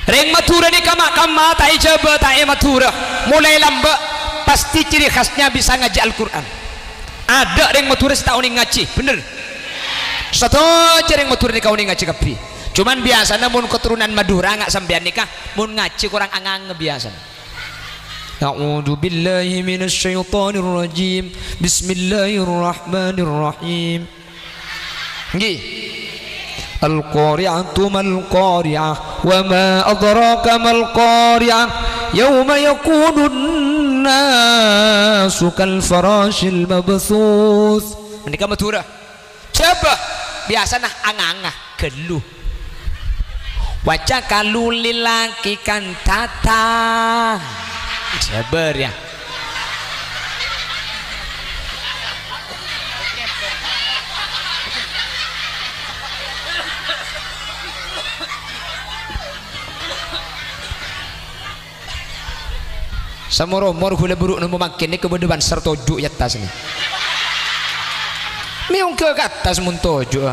Reng matura ni kama tak ijaba tak matura mulai lambat pasti ciri khasnya bisa ngaji Al-Quran. Ada reng matura setahun ni ngaji bener satu reng matura ni kau ni ngaji kapi. Cuman biasa namun keturunan Madura nggak sampean nikah mun ngaji kurang angang biasa. A'udzu billahi minasy syaithanir rajim. Bismillahirrahmanirrahim. Nggih. Al-qari'atu mal-qari'ah wa ma adraka mal-qari'ah yawma yakunun nasu kal farashil mabthuth. Menika Madura. Coba biasa nah angangah geluh. Wajah kalu lilaki kan tata. Sabar ya. Samoro-moro hula buruk nemu makin ni kebedeban sertojuk ya atas ni. Miung ke atas mun tojuk.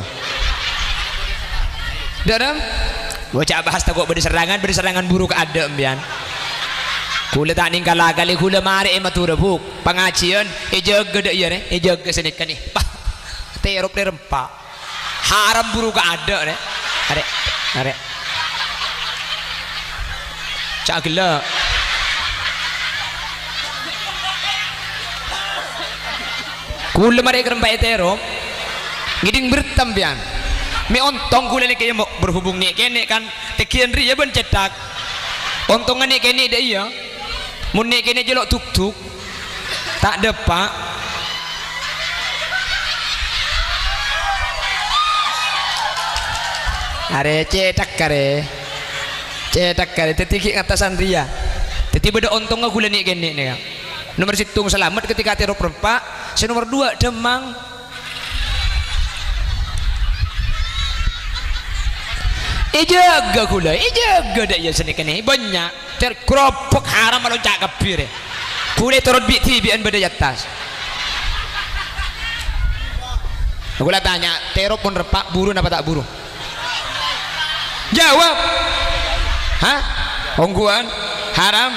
Dalam wajah bahas takut berserangan buruk ada mbian. Kula tak ninggal kali kula mari matura buk pengajian jaga dak ya ne jaga senikan ni. Terop ni rempak. Haram buruk ada ne. Arek. Cak gelak. Kula mari kerempai terop ngiding bertambian mi ontong kula ni kaya berhubung ni kene kan tekian ria ben cetak ontongan ni kene dak iya mun ni kene jelok tuk-tuk tak depak are cetak kare tetiki ngatasan ria teti beda ontong kula ni kene ni nomor situng selamat ketika terop rempak. Si nomor 2 Demang. Ijaga kula, ijaga dak ya senikan ni banyak terkropok haram kalau cak kapir. Kula turut bian beda atas. Kula tanya, terop pun repak buru apa tak buru? Jawab. Hah? Ongguan haram.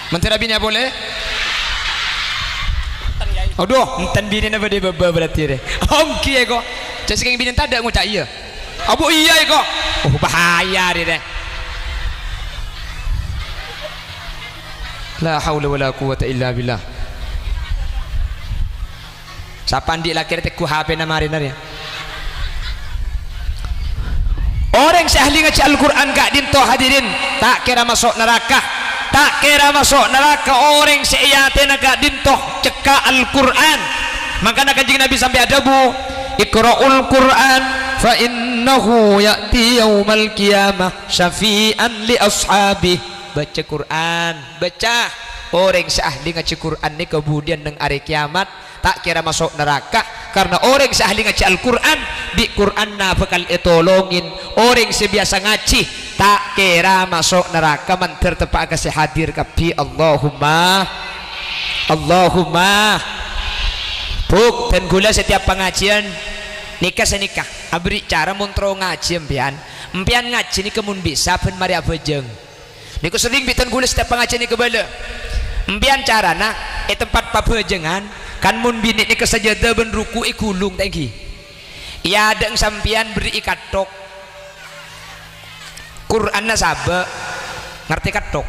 Mentera bini boleh? Aduh, entan bini na bade baba berarti deh. Om kiye kok. Cak sekeng bini tak ada ngucak iya. Abu iya kok. Oh bahaya dia deh. La haula wala quwata illa billah. Sapandi laki teku HP na mari nari. Orang sehli ngaji Al-Quran gak dinto hadirin tak kira masuk neraka. Tak kira masuk neraka orang seiyate naga dintoh cekak Al-Quran. Maka kanjeng Nabi sampai ada bu Iqra'ul Quran fa innahu ya'ti yaumal qiyamah syafi'an li ashabi. Baca Quran, baca orang seahli ngaji Quran ni kemudian nang hari kiamat tak kira masuk neraka karena orang seahli ngaji Al-Quran di Quran na bakal itolongin orang sebiasa ngaji tak kira masuk neraka manter tepak kasih hadir kapi Allahumma buk dan gula setiap pengajian nikah senikah abri cara montro ngaji empian ngaji ni kemun bisa pen mari abejeng niku sering bitan gula setiap pengajian ni kebala empian carana tempat pabejengan kan mun bini ni kesajadah ben ruku ikulung tangki ya ada sampian beri ikatok Quran na sabe ngerti katok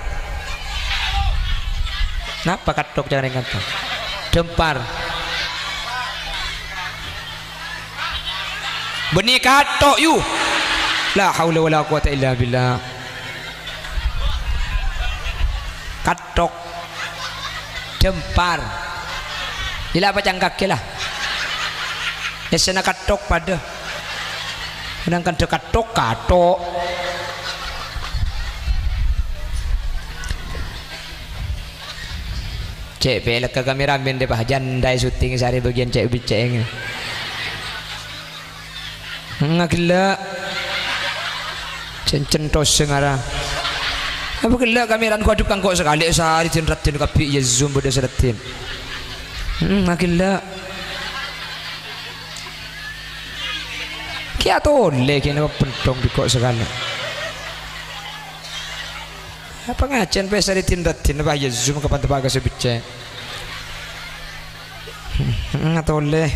napa katok jangan katok dempar benih katok yu la haula wala quwata illa billah katok dempar ila apa cangkak lah esena katok pada sedangkan katok cek pelak ke kameramen deh pak jandai syuting sehari bagian cek biceng ngakila cencen tos sengara apa kila kameran ku aduk kangkok sekali sehari tinratin kapi ya zoom bodoh seratin ngakila kia tole kini apa pentong dikok sekali pengajian pesa di tindatin apa ya zoom kapan tempat kasih bicara nggak boleh.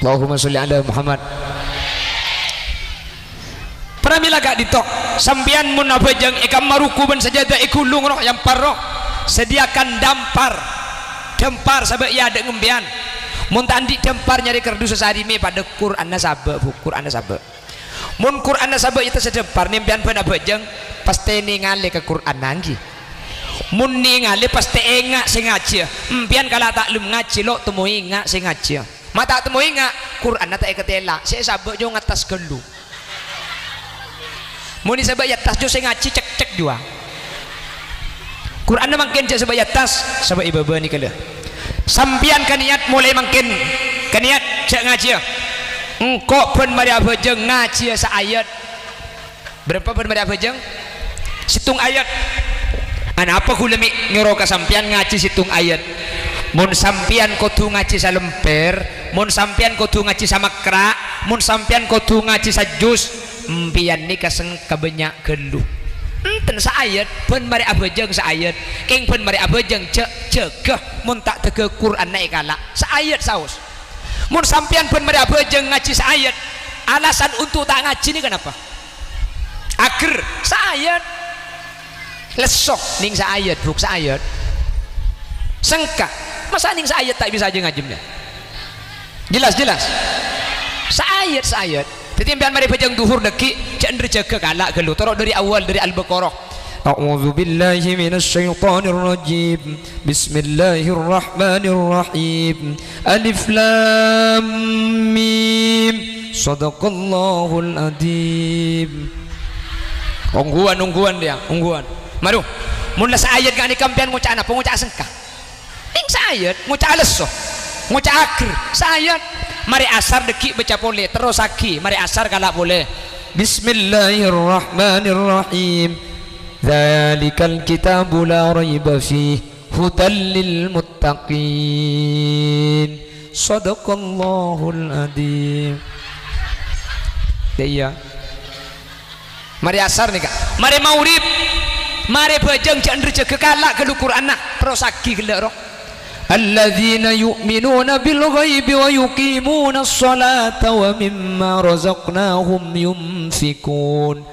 Allahumma sholli ala Muhammad. Pramila gak ditok sampian mun abajang ikam maruku ben sajada ikulung roh yang parroh sediakan dampar sabak iya ada ngembian mun tandi dampar nyari kerdu sesarime pada Quran nasabak bu Quran nasabak mun Quran nasabak itu sedempar nimpian pada abajang pasti ningali ke Quran nanggi mun ningali pasti engak sing ngaji empian kala taklum ngaji lo temui engak sing ngaji mata temui engak Quran nata eketela saya sabak jo ngatas gelu muni sabaya tas jo sing ngaji cek jua Quran makin cek sabaya tas sabaya baba ni kala sampian kaniat mulai makin kaniat cek ngaji engkau pun mari abajeng ngaji sa ayat berapa pun mari abajeng situng ayat ana apa kulemi nyuruh ka sampian ngaji situng ayat mun sampian kudu ngaji sa lemper mun sampian kudu ngaji sa makra mun sampian kudu ngaji sa jus mpian ni kaseng kabanyak gelu enten sa ayat pun mari abajeng sa ayat king pun mari abajeng cegah mun tak tege Quran naik kala sa ayat saus mun sampian pun mari abajeng ngaji sa ayat alasan untuk tak ngaji ni kenapa ager sa ayat lesok ning sa ayat buk sa ayat sengkak masa ning sa ayat tak bisa aja ngajimnya jelas sa ayat Tetimpian mari pejang duhur deki cendri jaga kalak gelu torok dari awal dari Al-Baqarah. A'udzu billahi minasy syaithanir rajim. Bismillahirrahmanirrahim. Alif lam mim. Shadaqallahul adzim. Ungguan dia, ungguan. Maru. Mun la ayat gani kampian ngucak apa ngucak sengkah. Ing sayat ngucak leso. Ngucak akhir sayat mari asar deki baca boleh terus aki mari asar kalak boleh Bismillahirrahmanirrahim dzalikal kitabu la raiba fihi hudal lil muttaqin shadaqallahul adzim iya mari asar nih kak mari maurib mari bajang jangan rejeki kalak ke Quran terus aki gelak roh alladzina yu'minuna bil ghaibi wa yuqimuna as-salata wa mimma razaqnahum yunfikun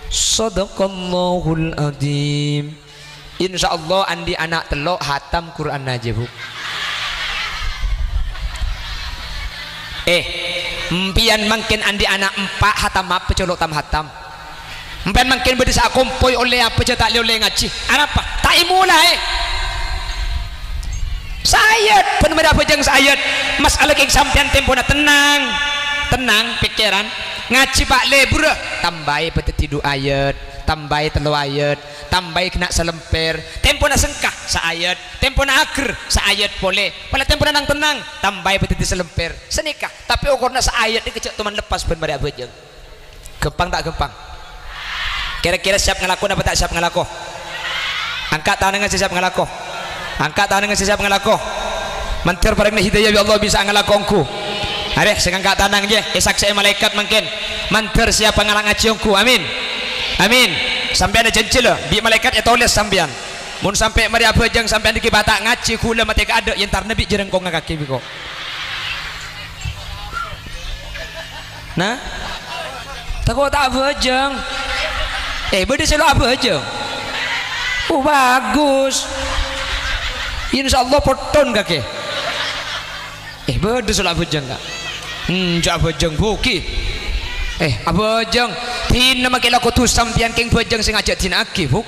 sadaqallahul adzim. Insyaallah andi anak telok hatam Quran aja bu mpian mungkin andi anak empat hatam apa colok tam hatam mpian mungkin berdesa kompoi oleh apa tak oleh ngaji apa tak imulai sayat penemui apa jeng sayat masalah yang sampian tempo na tenang pikiran ngaji pak lebur tambahi petetidu ayat tambahi telu ayat tambahi kena selemper tempo na sengkah sayat tempo na akhir sayat boleh pada tempo na nang tenang tambahi peteti selemper senikah tapi ukurna sayat ini kecek teman lepas penemui apa jeng gempang tak gempang kira-kira siap ngelaku apa tak siap ngelaku angkat tangan dengan siap ngelaku angkat tangan dengan siap ngelaku mantir parang hidayah ya Allah bisa ngelakonku areh sing angkat tangan je saksi malaikat mungkin mantir siapa ngalang ngajiongku amin amin sampean janji lo bi malaikat ya tulis sampean mun sampai mari apa jang sampean diki batak ngaji kula mate ka ada yentar nabi jerengkong ngakaki biko nah takut tak bejeng beda selo apa aja bagus insyaallah poton kake beda selo apa aja enggak jak bejeng buki abajeng tin nama kila ko tu sampian king bejeng sing ajak tin aki buk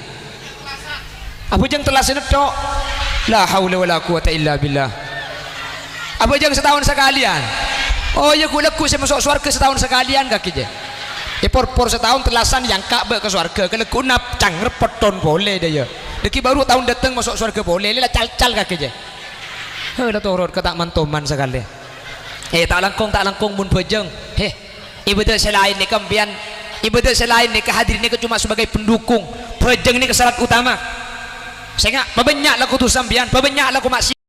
abajeng telah senetok la haula wala quwata illa billah abajeng setahun sekalian oh ya kulaku saya masuk surga setahun sekalian kaki je por setahun telasan yang Ka'bah ke surga kalau kunap cangger poton boleh dia ya deki baru tahun datang masuk surga boleh lila cal-cal kaki je dah turun ke tak mantoman sekali tak langkong mun bejeng ibadah selain ni kampian ibadah selain ni kehadirin ni cuma sebagai pendukung bejeng ni kesalahan utama saya ingat banyak laku tu sampian banyak laku maksiat